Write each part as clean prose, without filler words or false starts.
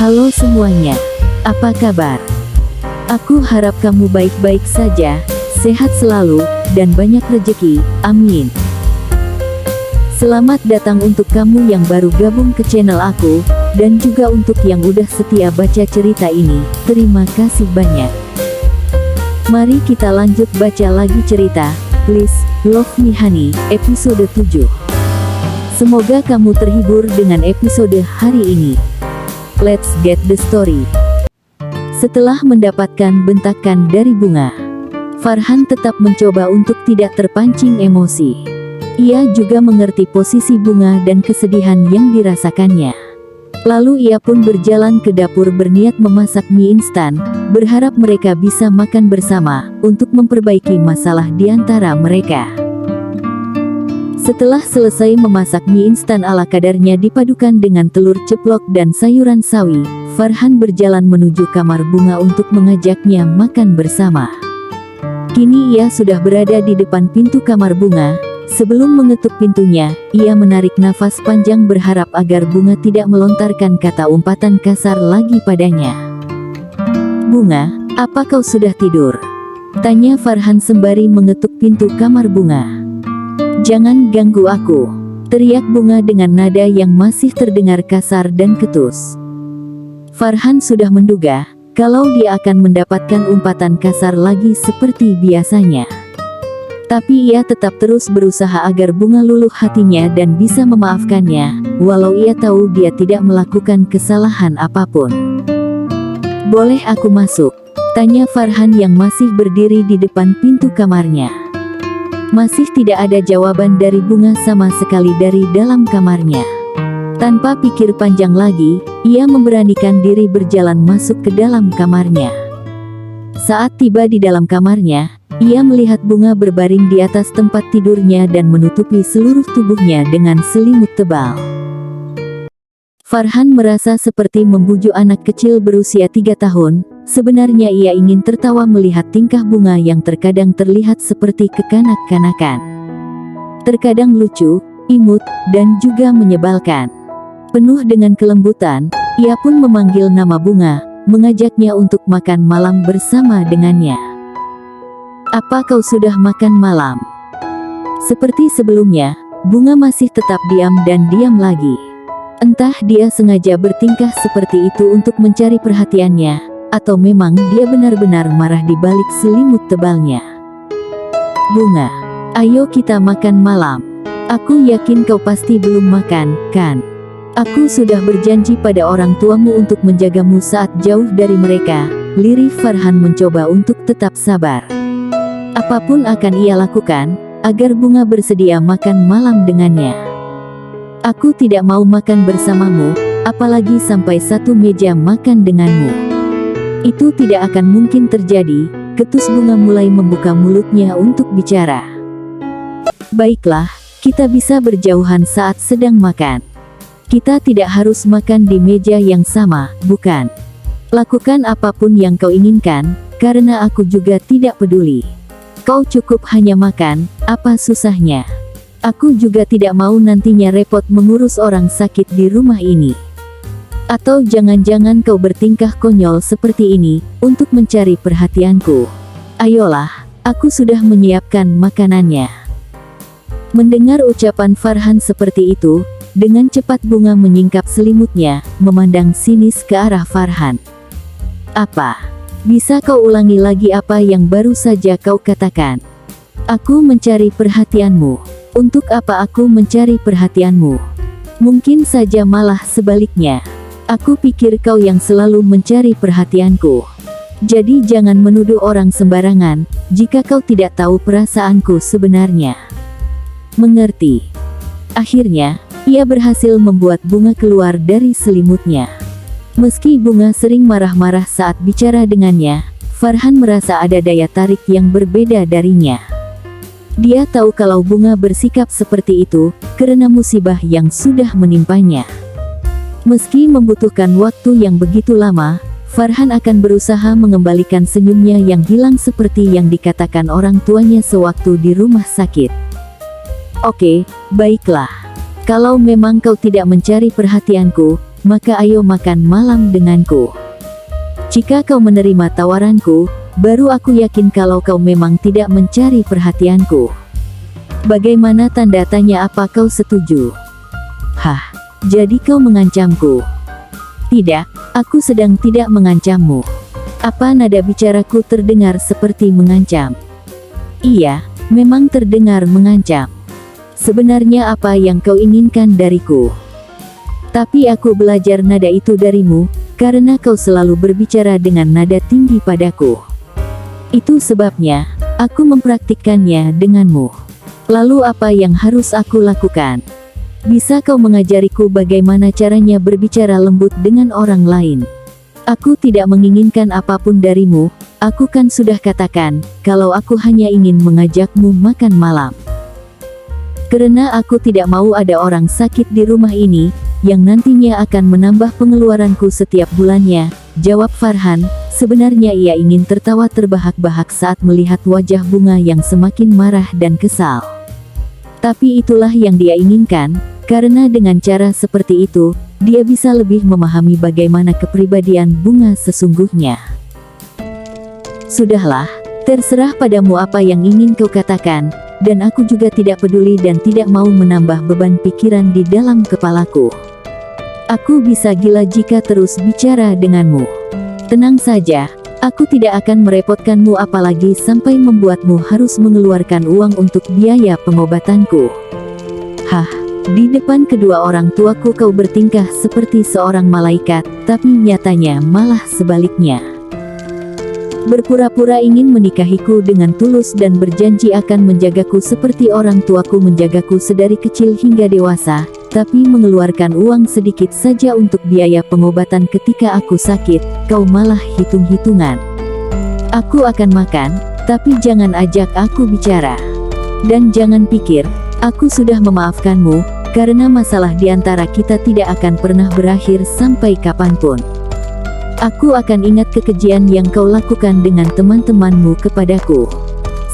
Halo semuanya, apa kabar? Aku harap kamu baik-baik saja, sehat selalu, dan banyak rejeki, amin. Selamat datang untuk kamu yang baru gabung ke channel aku, dan juga untuk yang udah setia baca cerita ini, terima kasih banyak. Mari kita lanjut baca lagi cerita, Please, Love Me Honey, episode 7. Semoga kamu terhibur dengan episode hari ini. Let's get the story. Setelah mendapatkan bentakan dari Bunga, Farhan tetap mencoba untuk tidak terpancing emosi. Ia juga mengerti posisi Bunga dan kesedihan yang dirasakannya. Lalu ia pun berjalan ke dapur berniat memasak mie instan, berharap mereka bisa makan bersama, untuk memperbaiki masalah di antara mereka. Setelah selesai memasak mie instan ala kadarnya dipadukan dengan telur ceplok dan sayuran sawi, Farhan berjalan menuju kamar Bunga untuk mengajaknya makan bersama. Kini ia sudah berada di depan pintu kamar Bunga. Sebelum mengetuk pintunya, ia menarik nafas panjang berharap agar Bunga tidak melontarkan kata umpatan kasar lagi padanya. "Bunga, apa kau sudah tidur?" tanya Farhan sembari mengetuk pintu kamar Bunga. "Jangan ganggu aku," teriak Bunga dengan nada yang masih terdengar kasar dan ketus. Farhan sudah menduga kalau dia akan mendapatkan umpatan kasar lagi seperti biasanya. Tapi ia tetap terus berusaha agar Bunga luluh hatinya dan bisa memaafkannya, walau ia tahu dia tidak melakukan kesalahan apapun. "Boleh aku masuk?" tanya Farhan yang masih berdiri di depan pintu kamarnya. Masih tidak ada jawaban dari Bunga sama sekali dari dalam kamarnya. Tanpa pikir panjang lagi, ia memberanikan diri berjalan masuk ke dalam kamarnya. Saat tiba di dalam kamarnya, ia melihat Bunga berbaring di atas tempat tidurnya dan menutupi seluruh tubuhnya dengan selimut tebal. Farhan merasa seperti membujuk anak kecil berusia 3 tahun. Sebenarnya ia ingin tertawa melihat tingkah Bunga yang terkadang terlihat seperti kekanak-kanakan. Terkadang lucu, imut, dan juga menyebalkan. Penuh dengan kelembutan, ia pun memanggil nama Bunga, mengajaknya untuk makan malam bersama dengannya. "Apa kau sudah makan malam?" Seperti sebelumnya, Bunga masih tetap diam dan diam lagi. Entah dia sengaja bertingkah seperti itu untuk mencari perhatiannya, atau memang dia benar-benar marah di balik selimut tebalnya. "Bunga, ayo kita makan malam. Aku yakin kau pasti belum makan, kan? Aku sudah berjanji pada orang tuamu untuk menjagamu saat jauh dari mereka." Lirih Farhan mencoba untuk tetap sabar. Apapun akan ia lakukan, agar Bunga bersedia makan malam dengannya. "Aku tidak mau makan bersamamu, apalagi sampai satu meja makan denganmu. Itu tidak akan mungkin terjadi," ketus Bunga mulai membuka mulutnya untuk bicara. "Baiklah, kita bisa berjauhan saat sedang makan. Kita tidak harus makan di meja yang sama, bukan? Lakukan apapun yang kau inginkan, karena aku juga tidak peduli. Kau cukup hanya makan, apa susahnya? Aku juga tidak mau nantinya repot mengurus orang sakit di rumah ini. Atau jangan-jangan kau bertingkah konyol seperti ini, untuk mencari perhatianku. Ayolah, aku sudah menyiapkan makanannya." Mendengar ucapan Farhan seperti itu, dengan cepat Bunga menyingkap selimutnya, memandang sinis ke arah Farhan. "Apa? Bisa kau ulangi lagi apa yang baru saja kau katakan?" "Aku mencari perhatianmu." "Untuk apa aku mencari perhatianmu? Mungkin saja malah sebaliknya. Aku pikir kau yang selalu mencari perhatianku. Jadi jangan menuduh orang sembarangan, jika kau tidak tahu perasaanku sebenarnya." "Mengerti." Akhirnya, ia berhasil membuat Bunga keluar dari selimutnya. Meski Bunga sering marah-marah saat bicara dengannya, Farhan merasa ada daya tarik yang berbeda darinya. Dia tahu kalau Bunga bersikap seperti itu, karena musibah yang sudah menimpanya. Meski membutuhkan waktu yang begitu lama, Farhan akan berusaha mengembalikan senyumnya yang hilang seperti yang dikatakan orang tuanya sewaktu di rumah sakit. "Oke, baiklah. Kalau memang kau tidak mencari perhatianku, maka ayo makan malam denganku. Jika kau menerima tawaranku, baru aku yakin kalau kau memang tidak mencari perhatianku. Bagaimana tanda tanya, apa kau setuju? Hah, jadi kau mengancamku? Tidak, aku sedang tidak mengancammu. Apa nada bicaraku terdengar seperti mengancam? Iya, memang terdengar mengancam. Sebenarnya apa yang kau inginkan dariku? Tapi aku belajar nada itu darimu, karena kau selalu berbicara dengan nada tinggi padaku. Itu sebabnya, aku mempraktikkannya denganmu. Lalu apa yang harus aku lakukan? Bisa kau mengajariku bagaimana caranya berbicara lembut dengan orang lain? Aku tidak menginginkan apapun darimu, aku kan sudah katakan, kalau aku hanya ingin mengajakmu makan malam. Karena aku tidak mau ada orang sakit di rumah ini, yang nantinya akan menambah pengeluaranku setiap bulannya, jawab Farhan. Sebenarnya ia ingin tertawa terbahak-bahak saat melihat wajah Bunga yang semakin marah dan kesal. Tapi itulah yang dia inginkan, karena dengan cara seperti itu, dia bisa lebih memahami bagaimana kepribadian Bunga sesungguhnya. Sudahlah, terserah padamu apa yang ingin kau katakan, dan aku juga tidak peduli dan tidak mau menambah beban pikiran di dalam kepalaku. Aku bisa gila jika terus bicara denganmu. Tenang saja, aku tidak akan merepotkanmu apalagi sampai membuatmu harus mengeluarkan uang untuk biaya pengobatanku. Hah, di depan kedua orang tuaku kau bertingkah seperti seorang malaikat, tapi nyatanya malah sebaliknya. Berpura-pura ingin menikahiku dengan tulus dan berjanji akan menjagaku seperti orang tuaku menjagaku sedari kecil hingga dewasa, tapi mengeluarkan uang sedikit saja untuk biaya pengobatan ketika aku sakit, kau malah hitung-hitungan. Aku akan makan, tapi jangan ajak aku bicara. Dan jangan pikir, aku sudah memaafkanmu, karena masalah di antara kita tidak akan pernah berakhir sampai kapanpun. Aku akan ingat kekejian yang kau lakukan dengan teman-temanmu kepadaku.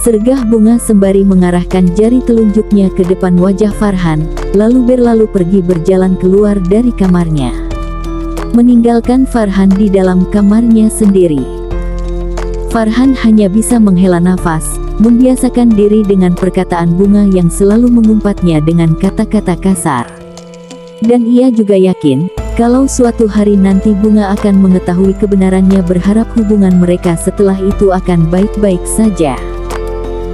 Sergah Bunga sembari mengarahkan jari telunjuknya ke depan wajah Farhan, lalu berlalu pergi berjalan keluar dari kamarnya. Meninggalkan Farhan di dalam kamarnya sendiri. Farhan hanya bisa menghela nafas, membiasakan diri dengan perkataan Bunga yang selalu mengumpatnya dengan kata-kata kasar. Dan ia juga yakin, kalau suatu hari nanti Bunga akan mengetahui kebenarannya, berharap hubungan mereka setelah itu akan baik-baik saja.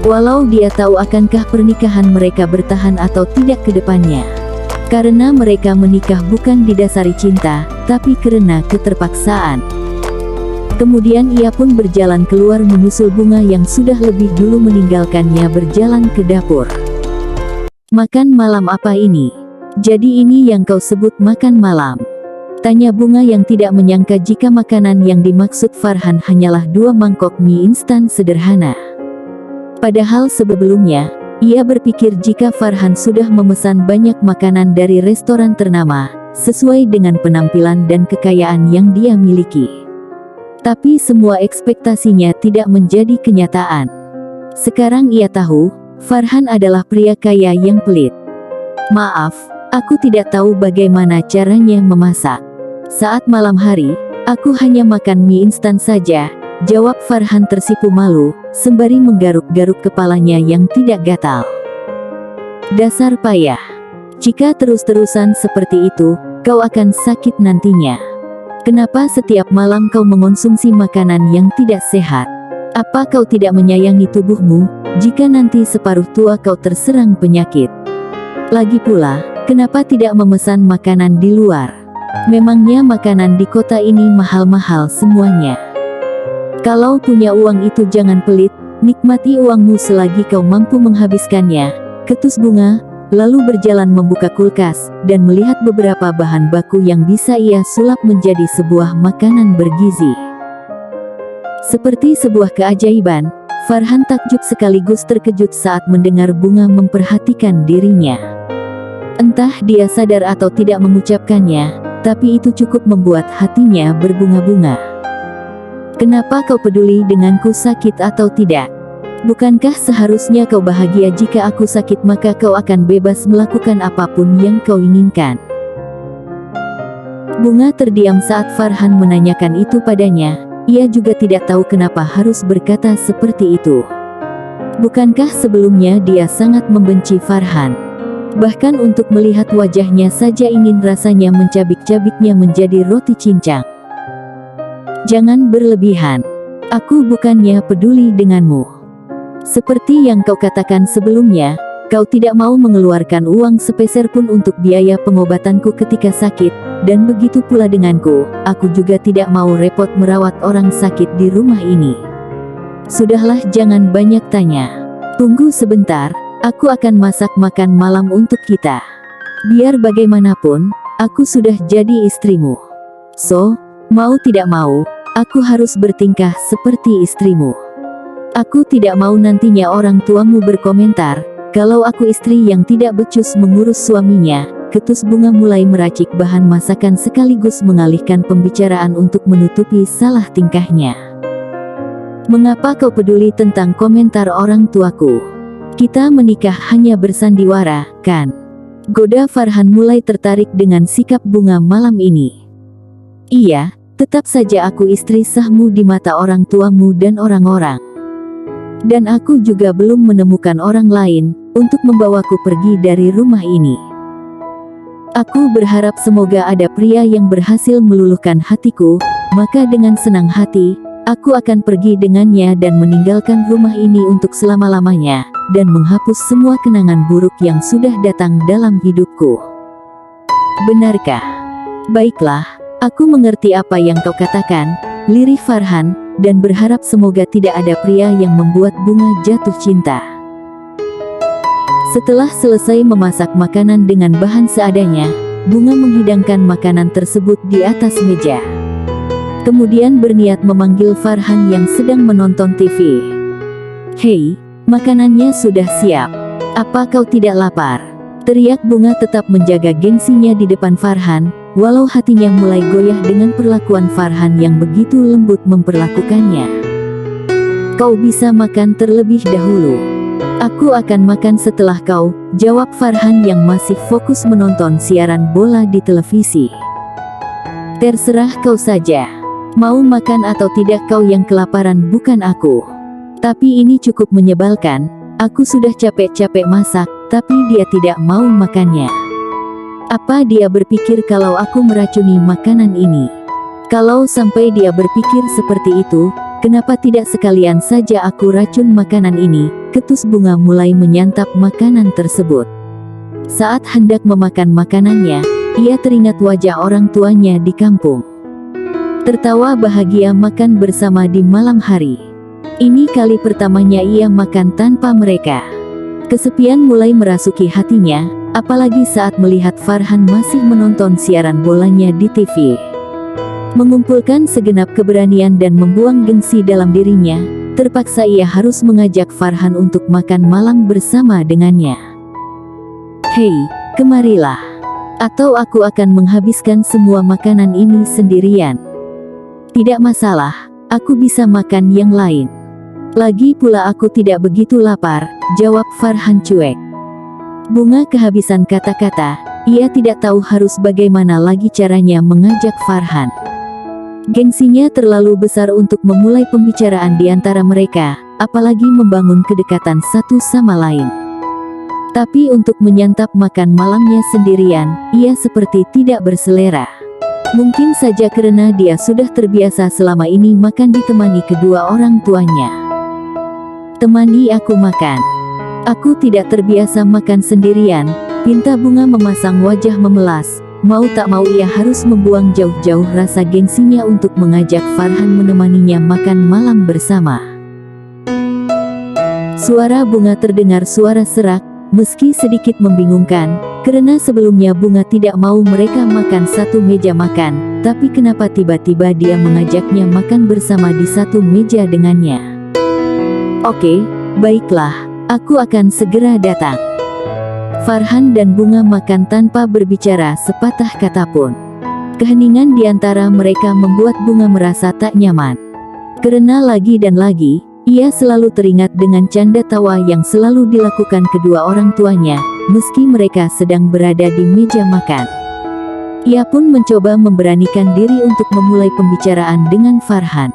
Walau dia tahu akankah pernikahan mereka bertahan atau tidak ke depannya. Karena mereka menikah bukan didasari cinta, tapi karena keterpaksaan. Kemudian ia pun berjalan keluar menyusul Bunga yang sudah lebih dulu meninggalkannya berjalan ke dapur. Makan malam apa ini? Jadi ini yang kau sebut makan malam? Tanya Bunga yang tidak menyangka jika makanan yang dimaksud Farhan hanyalah 2 mangkok mie instan sederhana. Padahal sebelumnya, ia berpikir jika Farhan sudah memesan banyak makanan dari restoran ternama, sesuai dengan penampilan dan kekayaan yang dia miliki. Tapi semua ekspektasinya tidak menjadi kenyataan. Sekarang ia tahu, Farhan adalah pria kaya yang pelit. Maaf, aku tidak tahu bagaimana caranya memasak. Saat malam hari, aku hanya makan mie instan saja, jawab Farhan tersipu malu, sembari menggaruk-garuk kepalanya yang tidak gatal. Dasar payah. Jika terus-terusan seperti itu, kau akan sakit nantinya. Kenapa setiap malam kau mengonsumsi makanan yang tidak sehat? Apa kau tidak menyayangi tubuhmu, jika nanti separuh tua kau terserang penyakit? Lagi pula, kenapa tidak memesan makanan di luar? Memangnya makanan di kota ini mahal-mahal semuanya. Kalau punya uang itu jangan pelit, nikmati uangmu selagi kau mampu menghabiskannya, ketus Bunga, lalu berjalan membuka kulkas, dan melihat beberapa bahan baku yang bisa ia sulap menjadi sebuah makanan bergizi. Seperti sebuah keajaiban, Farhan takjub sekaligus terkejut saat mendengar Bunga memperhatikan dirinya. Entah dia sadar atau tidak mengucapkannya, tapi itu cukup membuat hatinya berbunga-bunga. Kenapa kau peduli denganku sakit atau tidak? Bukankah seharusnya kau bahagia jika aku sakit maka kau akan bebas melakukan apapun yang kau inginkan? Bunga terdiam saat Farhan menanyakan itu padanya. Ia juga tidak tahu kenapa harus berkata seperti itu. Bukankah sebelumnya dia sangat membenci Farhan? Bahkan untuk melihat wajahnya saja ingin rasanya mencabik-cabiknya menjadi roti cincang. Jangan berlebihan. Aku bukannya peduli denganmu. Seperti yang kau katakan sebelumnya, kau tidak mau mengeluarkan uang sepeser pun untuk biaya pengobatanku ketika sakit, dan begitu pula denganku, aku juga tidak mau repot merawat orang sakit di rumah ini. Sudahlah, jangan banyak tanya. Tunggu sebentar, aku akan masak makan malam untuk kita. Biar bagaimanapun, aku sudah jadi istrimu. So, mau tidak mau, aku harus bertingkah seperti istrimu. Aku tidak mau nantinya orang tuamu berkomentar, kalau aku istri yang tidak becus mengurus suaminya. Ketus Bunga mulai meracik bahan masakan sekaligus mengalihkan pembicaraan untuk menutupi salah tingkahnya. Mengapa kau peduli tentang komentar orang tuaku? Kita menikah hanya bersandiwara, kan? Goda Farhan mulai tertarik dengan sikap Bunga malam ini. Iya, tetap saja aku istri sahmu di mata orang tuamu dan orang-orang. Dan aku juga belum menemukan orang lain untuk membawaku pergi dari rumah ini. Aku berharap semoga ada pria yang berhasil meluluhkan hatiku, maka dengan senang hati, aku akan pergi dengannya dan meninggalkan rumah ini untuk selama-lamanya, dan menghapus semua kenangan buruk yang sudah datang dalam hidupku. Benarkah? Baiklah, aku mengerti apa yang kau katakan, lirih Farhan, dan berharap semoga tidak ada pria yang membuat Bunga jatuh cinta. Setelah selesai memasak makanan dengan bahan seadanya, Bunga menghidangkan makanan tersebut di atas meja. Kemudian berniat memanggil Farhan yang sedang menonton TV. Hei, makanannya sudah siap. Apa kau tidak lapar? Teriak Bunga tetap menjaga gengsinya di depan Farhan, walau hatinya mulai goyah dengan perlakuan Farhan yang begitu lembut memperlakukannya. Kau bisa makan terlebih dahulu. Aku akan makan setelah kau, jawab Farhan yang masih fokus menonton siaran bola di televisi. Terserah kau saja. Mau makan atau tidak kau yang kelaparan bukan aku. Tapi ini cukup menyebalkan, aku sudah capek-capek masak, tapi dia tidak mau makannya. Apa dia berpikir kalau aku meracuni makanan ini? Kalau sampai dia berpikir seperti itu, kenapa tidak sekalian saja aku racun makanan ini? Ketus Bunga mulai menyantap makanan tersebut. Saat hendak memakan makanannya, ia teringat wajah orang tuanya di kampung. Tertawa bahagia makan bersama di malam hari. Ini kali pertamanya ia makan tanpa mereka. Kesepian mulai merasuki hatinya, apalagi saat melihat Farhan masih menonton siaran bolanya di TV. Mengumpulkan segenap keberanian dan membuang gengsi dalam dirinya, terpaksa ia harus mengajak Farhan untuk makan malam bersama dengannya. Hei, kemarilah. Atau aku akan menghabiskan semua makanan ini sendirian. Tidak masalah, aku bisa makan yang lain. Lagi pula aku tidak begitu lapar, jawab Farhan cuek. Bunga kehabisan kata-kata, ia tidak tahu harus bagaimana lagi caranya mengajak Farhan. Gengsinya terlalu besar untuk memulai pembicaraan di antara mereka, apalagi membangun kedekatan satu sama lain. Tapi untuk menyantap makan malamnya sendirian, ia seperti tidak berselera. Mungkin saja karena dia sudah terbiasa selama ini makan ditemani kedua orang tuanya. Temani aku makan. Aku tidak terbiasa makan sendirian, pinta Bunga memasang wajah memelas. Mau tak mau ia harus membuang jauh-jauh rasa gengsinya untuk mengajak Farhan menemaninya makan malam bersama. Suara Bunga terdengar suara serak, meski sedikit membingungkan, karena sebelumnya Bunga tidak mau mereka makan satu meja makan, tapi kenapa tiba-tiba dia mengajaknya makan bersama di satu meja dengannya. Oke, baiklah, aku akan segera datang. Farhan dan Bunga makan tanpa berbicara sepatah kata pun. Keheningan di antara mereka membuat Bunga merasa tak nyaman. Karena lagi dan lagi, ia selalu teringat dengan canda tawa yang selalu dilakukan kedua orang tuanya, meski mereka sedang berada di meja makan. Ia pun mencoba memberanikan diri untuk memulai pembicaraan dengan Farhan.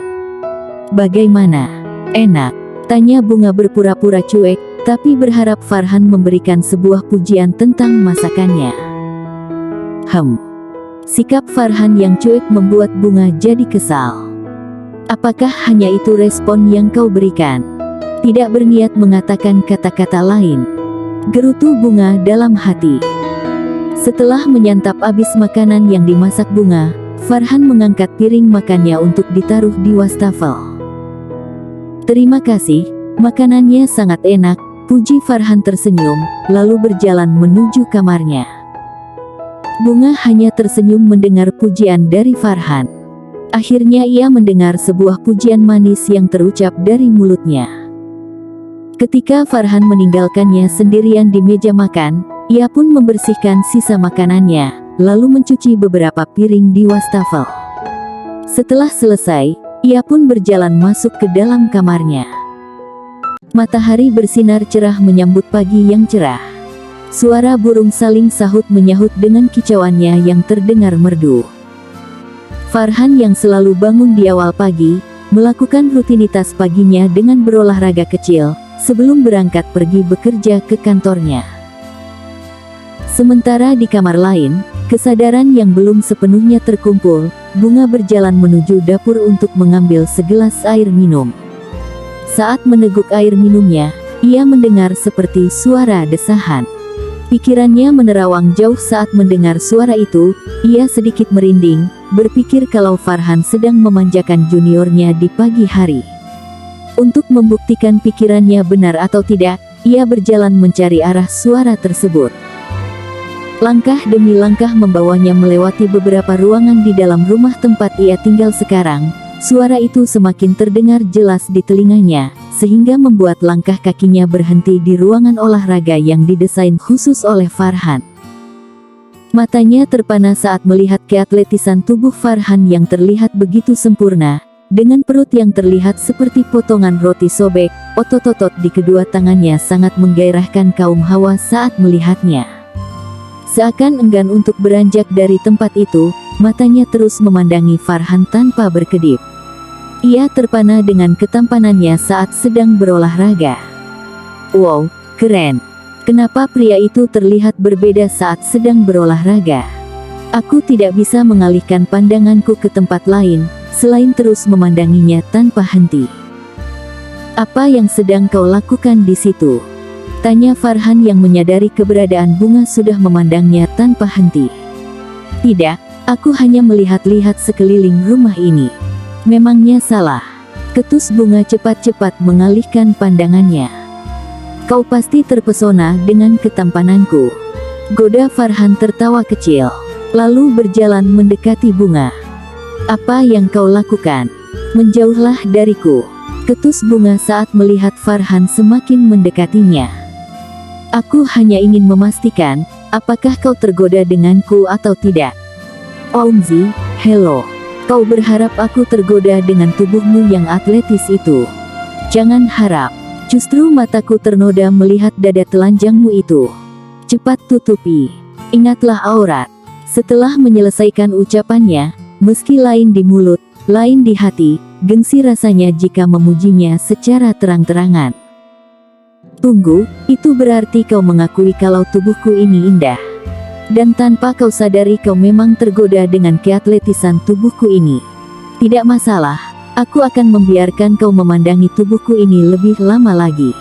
"Bagaimana? Enak?" tanya Bunga berpura-pura cuek, tapi berharap Farhan memberikan sebuah pujian tentang masakannya. Sikap Farhan yang cuek membuat Bunga jadi kesal. "Apakah hanya itu respon yang kau berikan?" Tidak berniat mengatakan kata-kata lain, gerutu Bunga dalam hati. Setelah menyantap habis makanan yang dimasak Bunga, Farhan mengangkat piring makannya untuk ditaruh di wastafel. "Terima kasih, makanannya sangat enak," puji Farhan tersenyum, lalu berjalan menuju kamarnya. Bunga hanya tersenyum mendengar pujian dari Farhan. Akhirnya ia mendengar sebuah pujian manis yang terucap dari mulutnya. Ketika Farhan meninggalkannya sendirian di meja makan, ia pun membersihkan sisa makanannya, lalu mencuci beberapa piring di wastafel. Setelah selesai, ia pun berjalan masuk ke dalam kamarnya. Matahari bersinar cerah menyambut pagi yang cerah. Suara burung saling sahut menyahut dengan kicauannya yang terdengar merdu. Farhan yang selalu bangun di awal pagi, melakukan rutinitas paginya dengan berolahraga kecil, sebelum berangkat pergi bekerja ke kantornya. Sementara di kamar lain, kesadaran yang belum sepenuhnya terkumpul, Bunga berjalan menuju dapur untuk mengambil segelas air minum. Saat meneguk air minumnya, ia mendengar seperti suara desahan. Pikirannya menerawang jauh saat mendengar suara itu. Ia sedikit merinding, berpikir kalau Farhan sedang memanjakan juniornya di pagi hari. Untuk membuktikan pikirannya benar atau tidak, ia berjalan mencari arah suara tersebut. Langkah demi langkah membawanya melewati beberapa ruangan di dalam rumah tempat ia tinggal sekarang. Suara itu semakin terdengar jelas di telinganya, sehingga membuat langkah kakinya berhenti di ruangan olahraga yang didesain khusus oleh Farhan. Matanya terpana saat melihat keatletisan tubuh Farhan yang terlihat begitu sempurna, dengan perut yang terlihat seperti potongan roti sobek. Otot-otot di kedua tangannya sangat menggairahkan kaum hawa saat melihatnya. Seakan enggan untuk beranjak dari tempat itu, matanya terus memandangi Farhan tanpa berkedip. Ia terpana dengan ketampanannya saat sedang berolahraga. "Wow, keren. Kenapa pria itu terlihat berbeda saat sedang berolahraga?" Aku tidak bisa mengalihkan pandanganku ke tempat lain, selain terus memandanginya tanpa henti. "Apa yang sedang kau lakukan di situ?" tanya Farhan yang menyadari keberadaan Bunga sudah memandangnya tanpa henti. "Tidak, aku hanya melihat-lihat sekeliling rumah ini." "Memangnya salah?" ketus Bunga cepat-cepat mengalihkan pandangannya. "Kau pasti terpesona dengan ketampananku," goda Farhan tertawa kecil, lalu berjalan mendekati Bunga. "Apa yang kau lakukan? Menjauhlah dariku," ketus Bunga saat melihat Farhan semakin mendekatinya. "Aku hanya ingin memastikan, apakah kau tergoda denganku atau tidak." "Omzi, hello. Kau berharap aku tergoda dengan tubuhmu yang atletis itu? Jangan harap. Justru mataku ternoda melihat dada telanjangmu itu. Cepat tutupi. Ingatlah aurat." Setelah menyelesaikan ucapannya, meski lain di mulut, lain di hati, gengsi rasanya jika memujinya secara terang-terangan. "Tunggu, itu berarti kau mengakui kalau tubuhku ini indah. Dan tanpa kau sadari kau memang tergoda dengan keatletisan tubuhku ini. Tidak masalah, aku akan membiarkan kau memandangi tubuhku ini lebih lama lagi.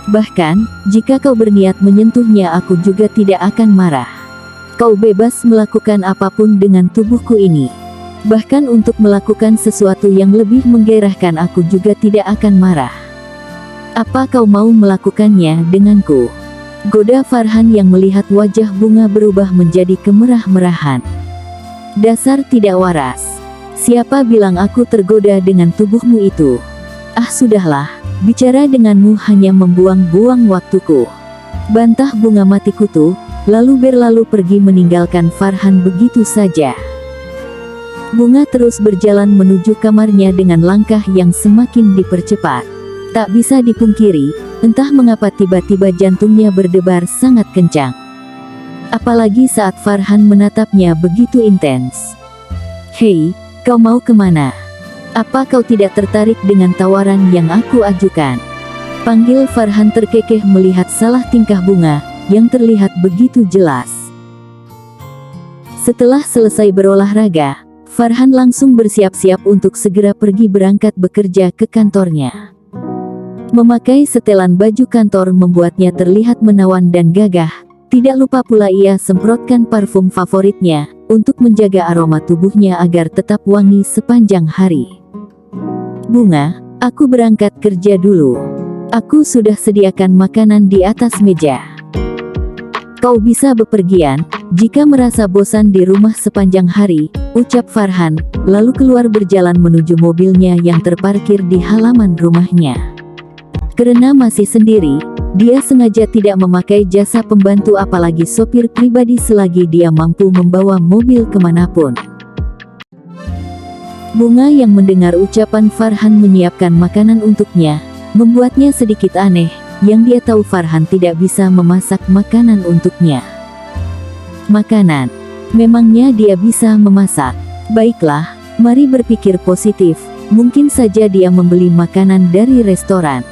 Bahkan, jika kau berniat menyentuhnya aku juga tidak akan marah. Kau bebas melakukan apapun dengan tubuhku ini. Bahkan untuk melakukan sesuatu yang lebih menggairahkan aku juga tidak akan marah. Apa kau mau melakukannya denganku?" goda Farhan yang melihat wajah Bunga berubah menjadi kemerah-merahan. "Dasar tidak waras. Siapa bilang aku tergoda dengan tubuhmu itu? Ah sudahlah, bicara denganmu hanya membuang-buang waktuku," bantah Bunga mati kutu, lalu berlalu pergi meninggalkan Farhan begitu saja. Bunga terus berjalan menuju kamarnya dengan langkah yang semakin dipercepat. Tak bisa dipungkiri, entah mengapa tiba-tiba jantungnya berdebar sangat kencang. Apalagi saat Farhan menatapnya begitu intens. "Hei, kau mau kemana? Apa kau tidak tertarik dengan tawaran yang aku ajukan?" Panggil Farhan terkekeh melihat salah tingkah Bunga, yang terlihat begitu jelas. Setelah selesai berolahraga, Farhan langsung bersiap-siap untuk segera pergi berangkat bekerja ke kantornya. Memakai setelan baju kantor membuatnya terlihat menawan dan gagah. Tidak lupa pula ia semprotkan parfum favoritnya, untuk menjaga aroma tubuhnya agar tetap wangi sepanjang hari. "Bunga, aku berangkat kerja dulu. Aku sudah sediakan makanan di atas meja. Kau bisa bepergian, jika merasa bosan di rumah sepanjang hari," ucap Farhan, lalu keluar berjalan menuju mobilnya yang terparkir di halaman rumahnya. Karena masih sendiri, dia sengaja tidak memakai jasa pembantu apalagi sopir pribadi selagi dia mampu membawa mobil kemanapun. Bunga yang mendengar ucapan Farhan menyiapkan makanan untuknya, membuatnya sedikit aneh, yang dia tahu Farhan tidak bisa memasak makanan untuknya. Makanan? Memangnya dia bisa memasak? Baiklah, mari berpikir positif, mungkin saja dia membeli makanan dari restoran.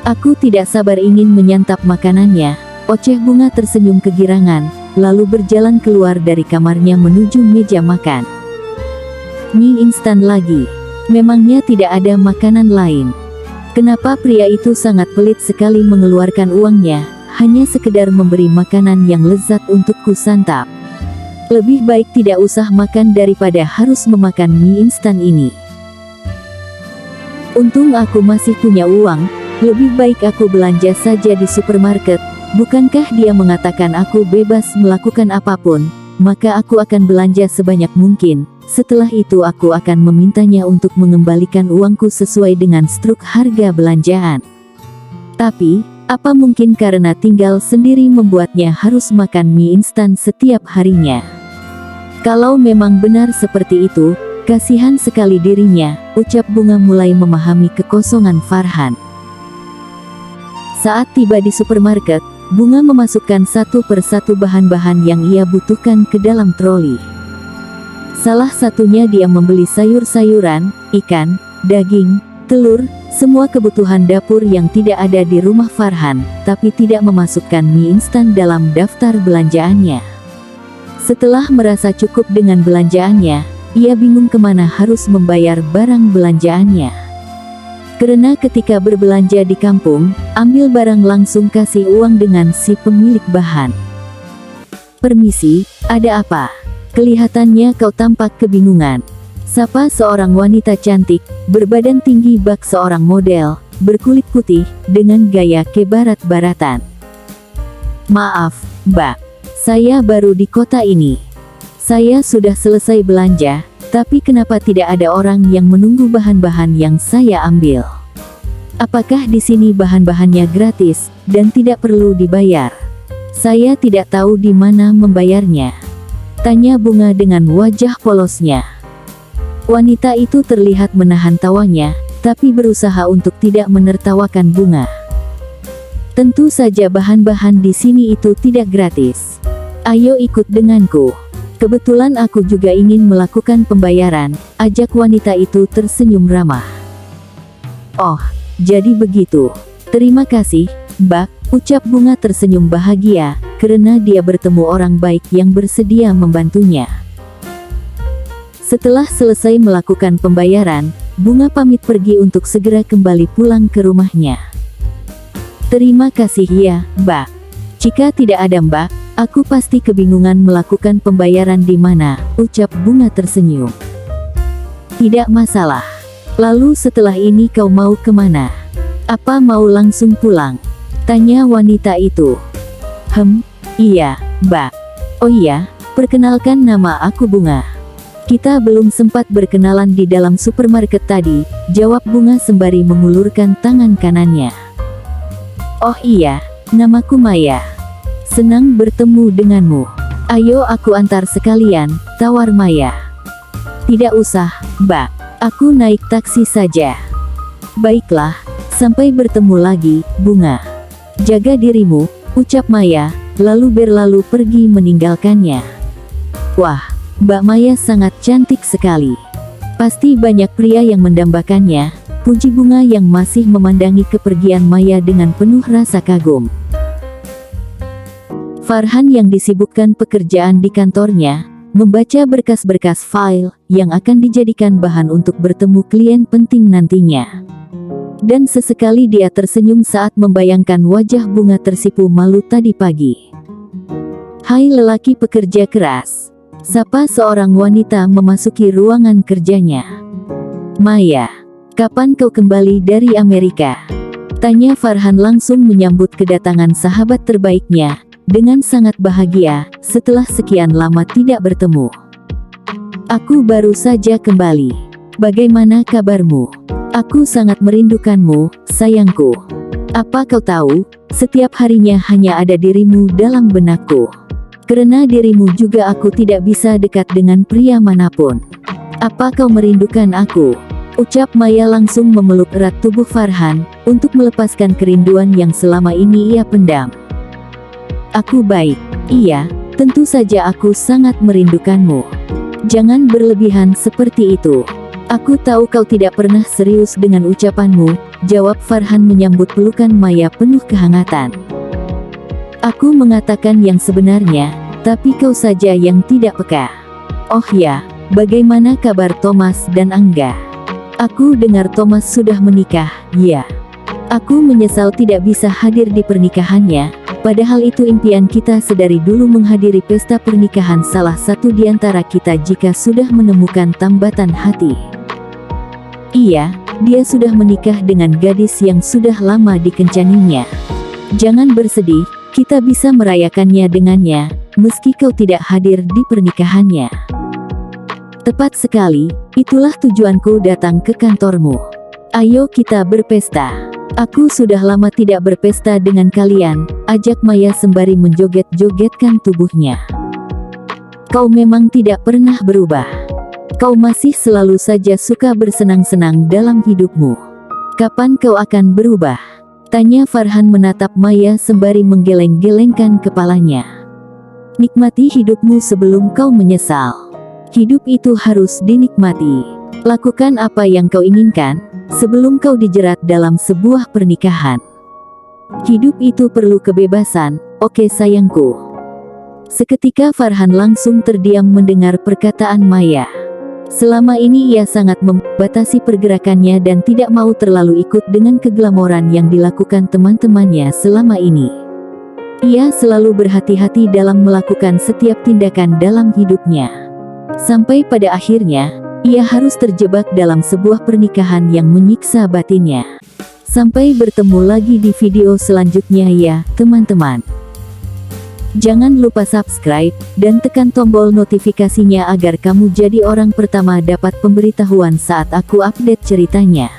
"Aku tidak sabar ingin menyantap makanannya," oceh Bunga tersenyum kegirangan, lalu berjalan keluar dari kamarnya menuju meja makan. Mie instan lagi. Memangnya tidak ada makanan lain? Kenapa pria itu sangat pelit sekali mengeluarkan uangnya, hanya sekedar memberi makanan yang lezat untukku santap. Lebih baik tidak usah makan daripada harus memakan mie instan ini. Untung aku masih punya uang. Lebih baik aku belanja saja di supermarket. Bukankah dia mengatakan aku bebas melakukan apapun, maka aku akan belanja sebanyak mungkin. Setelah itu aku akan memintanya untuk mengembalikan uangku sesuai dengan struk harga belanjaan. Tapi, apa mungkin karena tinggal sendiri membuatnya harus makan mie instan setiap harinya? Kalau memang benar seperti itu, kasihan sekali dirinya, ucap Bunga mulai memahami kekosongan Farhan. Saat tiba di supermarket, Bunga memasukkan satu persatu bahan-bahan yang ia butuhkan ke dalam troli. Salah satunya dia membeli sayur-sayuran, ikan, daging, telur, semua kebutuhan dapur yang tidak ada di rumah Farhan, tapi tidak memasukkan mie instan dalam daftar belanjaannya. Setelah merasa cukup dengan belanjaannya, ia bingung kemana harus membayar barang belanjaannya. Karena ketika berbelanja di kampung, ambil barang langsung kasih uang dengan si pemilik bahan. "Permisi, ada apa? Kelihatannya kau tampak kebingungan," sapa seorang wanita cantik, berbadan tinggi bak seorang model, berkulit putih, dengan gaya kebarat-baratan. "Maaf, Mbak. Saya baru di kota ini. Saya sudah selesai belanja, tapi kenapa tidak ada orang yang menunggu bahan-bahan yang saya ambil? Apakah di sini bahan-bahannya gratis, dan tidak perlu dibayar? Saya tidak tahu di mana membayarnya," tanya Bunga dengan wajah polosnya. Wanita itu terlihat menahan tawanya, tapi berusaha untuk tidak menertawakan Bunga. "Tentu saja bahan-bahan di sini itu tidak gratis. Ayo ikut denganku. Kebetulan aku juga ingin melakukan pembayaran," ajak wanita itu tersenyum ramah. "Oh, jadi begitu. Terima kasih, Mbak," ucap Bunga tersenyum bahagia, karena dia bertemu orang baik yang bersedia membantunya. Setelah selesai melakukan pembayaran, Bunga pamit pergi untuk segera kembali pulang ke rumahnya. "Terima kasih ya, Mbak. Jika tidak ada Mbak, aku pasti kebingungan melakukan pembayaran di mana," ucap Bunga tersenyum. "Tidak masalah. Lalu setelah ini kau mau kemana? Apa mau langsung pulang?" tanya wanita itu. Iya, Mbak. Oh iya, perkenalkan nama aku Bunga. Kita belum sempat berkenalan di dalam supermarket tadi," jawab Bunga sembari mengulurkan tangan kanannya. "Oh iya, namaku Maya. Senang bertemu denganmu. Ayo aku antar sekalian," tawar Maya. "Tidak usah, Mbak. Aku naik taksi saja." "Baiklah, sampai bertemu lagi, Bunga. Jaga dirimu," ucap Maya, lalu berlalu pergi meninggalkannya. Wah, Mbak Maya sangat cantik sekali. Pasti banyak pria yang mendambakannya, puji Bunga yang masih memandangi kepergian Maya dengan penuh rasa kagum. Farhan yang disibukkan pekerjaan di kantornya, membaca berkas-berkas file yang akan dijadikan bahan untuk bertemu klien penting nantinya. Dan sesekali dia tersenyum saat membayangkan wajah Bunga tersipu malu tadi pagi. Hai lelaki pekerja keras, sapa seorang wanita memasuki ruangan kerjanya. Maya, kapan kau kembali dari Amerika? Tanya Farhan langsung menyambut kedatangan sahabat terbaiknya, dengan sangat bahagia, setelah sekian lama tidak bertemu. Aku baru saja kembali. Bagaimana kabarmu? Aku sangat merindukanmu, sayangku. Apa kau tahu, setiap harinya hanya ada dirimu dalam benakku. Karena dirimu juga aku tidak bisa dekat dengan pria manapun. Apa kau merindukan aku? Ucap Maya langsung memeluk erat tubuh Farhan, untuk melepaskan kerinduan yang selama ini ia pendam. Aku baik. Iya, tentu saja aku sangat merindukanmu. Jangan berlebihan seperti itu. Aku tahu kau tidak pernah serius dengan ucapanmu, jawab Farhan menyambut pelukan Maya penuh kehangatan. Aku mengatakan yang sebenarnya, tapi kau saja yang tidak peka. Oh ya, bagaimana kabar Thomas dan Angga? Aku dengar Thomas sudah menikah, ya. Aku menyesal tidak bisa hadir di pernikahannya, padahal itu impian kita sedari dulu menghadiri pesta pernikahan salah satu di antara kita jika sudah menemukan tambatan hati. Iya, dia sudah menikah dengan gadis yang sudah lama dikencanginya. Jangan bersedih, kita bisa merayakannya dengannya, meski kau tidak hadir di pernikahannya. Tepat sekali, itulah tujuanku datang ke kantormu. Ayo kita berpesta. Aku sudah lama tidak berpesta dengan kalian, ajak Maya sembari menjoget-jogetkan tubuhnya. Kau memang tidak pernah berubah. Kau masih selalu saja suka bersenang-senang dalam hidupmu. Kapan kau akan berubah? Tanya Farhan menatap Maya sembari menggeleng-gelengkan kepalanya. Nikmati hidupmu sebelum kau menyesal. Hidup itu harus dinikmati. Lakukan apa yang kau inginkan, sebelum kau dijerat dalam sebuah pernikahan. Hidup itu perlu kebebasan, oke sayangku. Seketika Farhan langsung terdiam mendengar perkataan Maya. Selama ini ia sangat membatasi pergerakannya dan tidak mau terlalu ikut dengan keglamoran yang dilakukan teman-temannya selama ini. Ia selalu berhati-hati dalam melakukan setiap tindakan dalam hidupnya. Sampai pada akhirnya, ia harus terjebak dalam sebuah pernikahan yang menyiksa batinnya. Sampai bertemu lagi di video selanjutnya ya, teman-teman. Jangan lupa subscribe, dan tekan tombol notifikasinya agar kamu jadi orang pertama dapat pemberitahuan saat aku update ceritanya.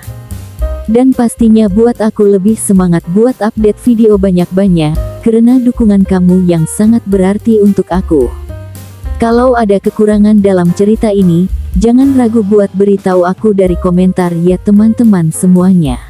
Dan pastinya buat aku lebih semangat buat update video banyak-banyak, karena dukungan kamu yang sangat berarti untuk aku. Kalau ada kekurangan dalam cerita ini, jangan ragu buat beritahu aku dari komentar ya teman-teman semuanya.